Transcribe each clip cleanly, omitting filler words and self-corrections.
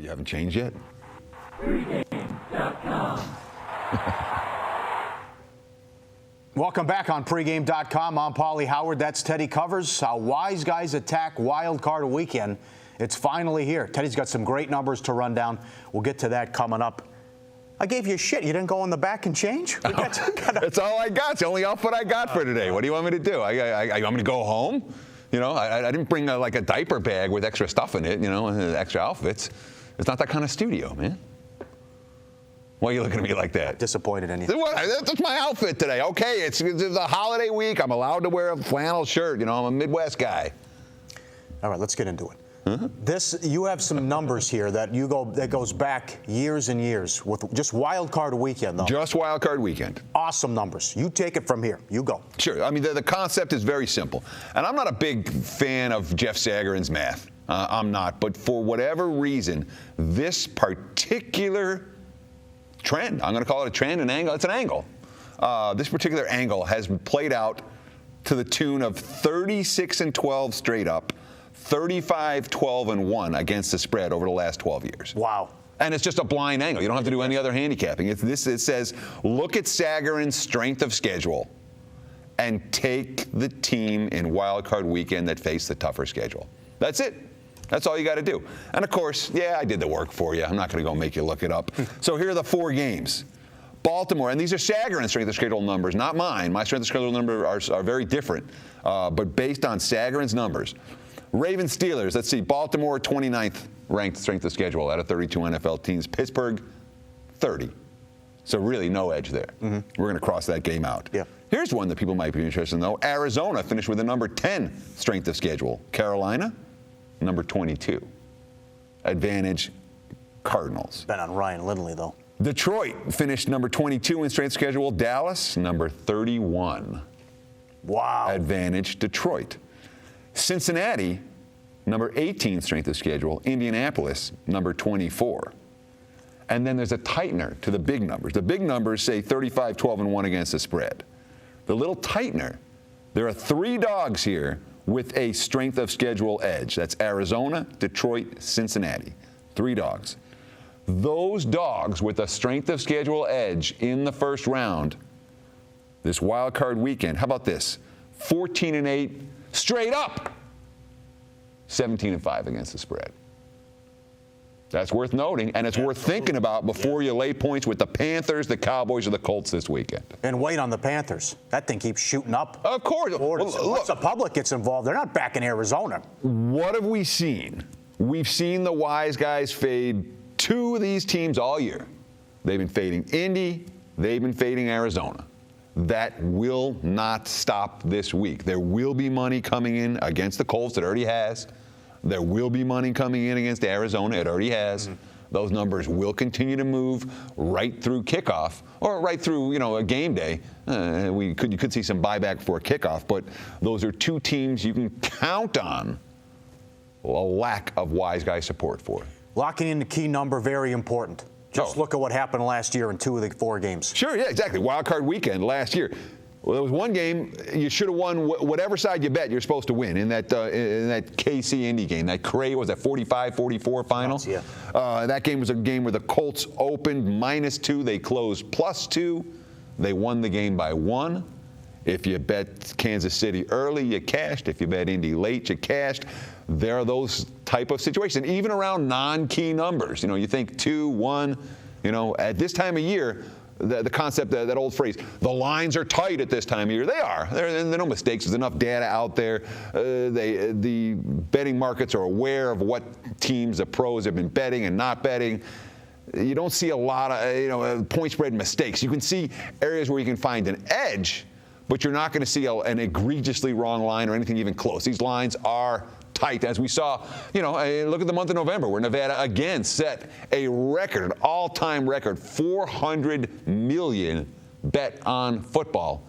You haven't changed yet? Pregame.com. Welcome back on pregame.com. I'm Pauly Howard. That's Teddy Covers. How Wiseguys attack Wildcard weekend. It's finally here. Teddy's got some great numbers to run down. We'll get to that coming up. I gave you a shit. You didn't go in the back and change? That's all I got. It's the only outfit I got for today. What do you want me to do? I want me to go home? You know, I didn't bring like a diaper bag with extra stuff in it, you know, extra outfits. It's not that kind of studio, man. Why are you looking at me like that? Disappointed in you. That's my outfit today. Okay, it's a holiday week. I'm allowed to wear a flannel shirt. You know, I'm a Midwest guy. All right, let's get into it. You have some numbers here that goes back years and years with just Wild Card weekend, though. Just Wild Card weekend. Awesome numbers. You take it from here. You go. Sure. I mean, the concept is very simple. And I'm not a big fan of Jeff Sagarin's math. I'm not. But for whatever reason, this particular trend, I'm going to call it a trend, an angle. It's an angle. This particular angle has played out to the tune of 36-12 straight up. 35-12-1 against the spread over the last 12 years. Wow. And it's just a blind angle. You don't have to do any other handicapping. It says, look at Sagarin's strength of schedule and take the team in Wild Card weekend that faced the tougher schedule. That's it. That's all you got to do. And, of course, yeah, I did the work for you. I'm not going to go make you look it up. So here are the 4 games. Baltimore, and these are Sagarin's strength of schedule numbers, not mine. My strength of schedule numbers are very different, but based on Sagarin's numbers. Ravens Steelers, let's see, Baltimore 29th ranked strength of schedule out of 32 NFL teams. Pittsburgh 30. So really no edge there. We're going to cross that game out. Yeah. Here's one that people might be interested in, though. Arizona finished with a number 10 strength of schedule. Carolina, number 22. Advantage Cardinals. Been on Ryan Lindley, though. Detroit finished number 22 in strength schedule. Dallas, number 31. Wow. Advantage Detroit. Cincinnati, number 18 strength of schedule. Indianapolis, number 24. And then there's a tightener to the big numbers. The big numbers say 35-12-1 against the spread. The little tightener, there are 3 dogs here with a strength of schedule edge. That's Arizona, Detroit, Cincinnati. 3 dogs. Those dogs with a strength of schedule edge in the first round, this wild card weekend, how about this? 14-8 straight up. 17-5 against the spread. That's worth noting, and it's worth thinking about before you lay points with the Panthers, the Cowboys, or the Colts this weekend. And wait on the Panthers. That thing keeps shooting up. Of course. Once the public gets involved, they're not back in Arizona. What have we seen? We've seen the Wiseguys fade 2 of these teams all year. They've been fading Indy. They've been fading Arizona. That will not stop this week. There will be money coming in against the Colts. It already has. There will be money coming in against Arizona. It already has. Those numbers will continue to move right through kickoff or right through, a game day. You could see some buyback before kickoff, but those are 2 teams you can count on a lack of Wiseguy support for. Locking in the key number, very important. Just look at what happened last year in 2 of the 4 games. Sure, yeah, exactly. Wild card weekend last year. Well, there was one game you should have won whatever side you bet you're supposed to win in that KC Indy game. That was that 45-44 final. Yeah. That game was a game where the Colts opened -2. They closed +2. They won the game by 1. If you bet Kansas City early, you cashed. If you bet Indy late, you cashed. There are those type of situations, even around non-key numbers. You think 2, 1. At this time of year, the concept, that old phrase, the lines are tight at this time of year. They are. There are no mistakes. There's enough data out there. The betting markets are aware of what teams the pros have been betting and not betting. You don't see a lot of point spread mistakes. You can see areas where you can find an edge, but you're not going to see an egregiously wrong line or anything even close. These lines are tight, as we saw. Look at the month of November, where Nevada again set a record, an all-time record, 400 million bet on football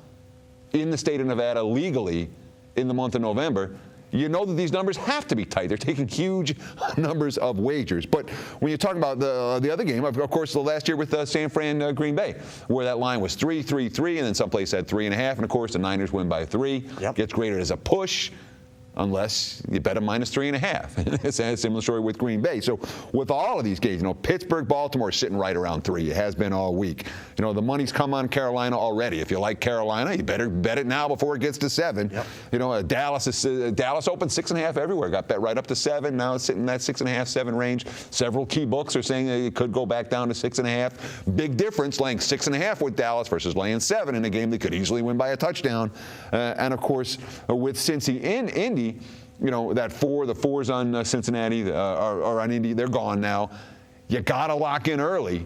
in the state of Nevada legally in the month of November. You know that these numbers have to be tight. They're taking huge numbers of wagers. But when you talk about the other game, of course, the last year with San Fran Green Bay, where that line was 3-3-3, and then someplace had 3.5, and of course the Niners win by 3. Yep. Gets graded as a push. unless you bet a -3.5. It's a similar story with Green Bay. So with all of these games, Pittsburgh, Baltimore is sitting right around 3. It has been all week. The money's come on Carolina already. If you like Carolina, you better bet it now before it gets to 7. Yep. Dallas opened 6.5 everywhere. Got bet right up to 7. Now it's sitting in that 6.5, 7 range. Several key books are saying it could go back down to 6.5. Big difference laying 6.5 with Dallas versus laying 7 in a game they could easily win by a touchdown. And of course, with Cincy in Indy, that the 4s on Cincinnati or on Indy, they're gone now. You got to lock in early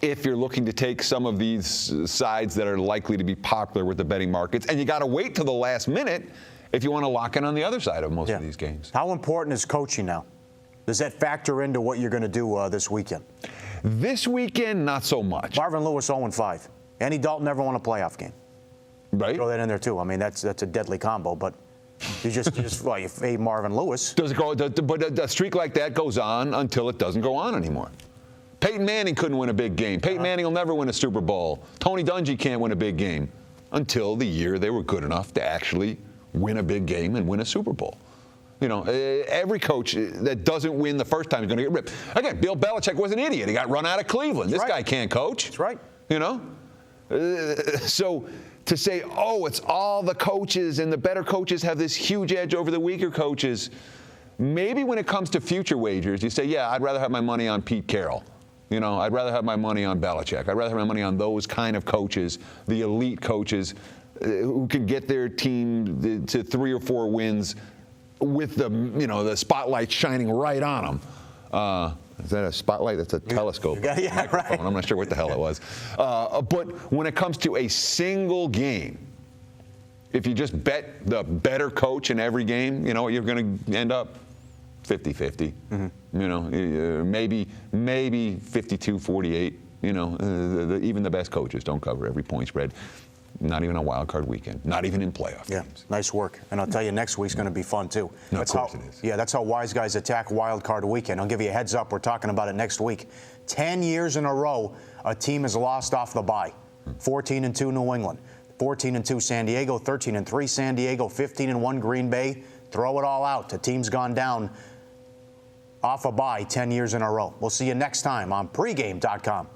if you're looking to take some of these sides that are likely to be popular with the betting markets. And you got to wait till the last minute if you want to lock in on the other side of most of these games. How important is coaching now? Does that factor into what you're going to do this weekend? This weekend, not so much. Marvin Lewis 0-5. Andy Dalton never won a playoff game. Right. Throw that in there too. I mean, that's a deadly combo. But you fade Marvin Lewis. Does it go? But a streak like that goes on until it doesn't go on anymore. Peyton Manning couldn't win a big game. Peyton Manning will never win a Super Bowl. Tony Dungy can't win a big game until the year they were good enough to actually win a big game and win a Super Bowl. Every coach that doesn't win the first time is going to get ripped. Again, Bill Belichick was an idiot. He got run out of Cleveland. This guy can't coach. That's right. So to say, it's all the coaches and the better coaches have this huge edge over the weaker coaches, maybe when it comes to future wagers, you say, yeah, I'd rather have my money on Pete Carroll. I'd rather have my money on Belichick. I'd rather have my money on those kind of coaches, the elite coaches who can get their team to 3 or 4 wins with the spotlight shining right on them. Is that a spotlight? That's a telescope. Yeah, right. I'm not sure what the hell it was. But when it comes to a single game, if you just bet the better coach in every game, you're going to end up 50-50. Mm-hmm. Maybe 52-48. Even the best coaches don't cover every point spread. Not even on Wildcard weekend. Not even in playoff games. Nice work. And I'll tell you, next week's going to be fun, too. No, of course it is. Yeah, that's how Wiseguys attack Wildcard weekend. I'll give you a heads up. We're talking about it next week. 10 years in a row, a team has lost off the bye. 14-2 New England. 14-2 San Diego. 13-3 San Diego. 15-1 Green Bay. Throw it all out. The team's gone down off a bye 10 years in a row. We'll see you next time on pregame.com.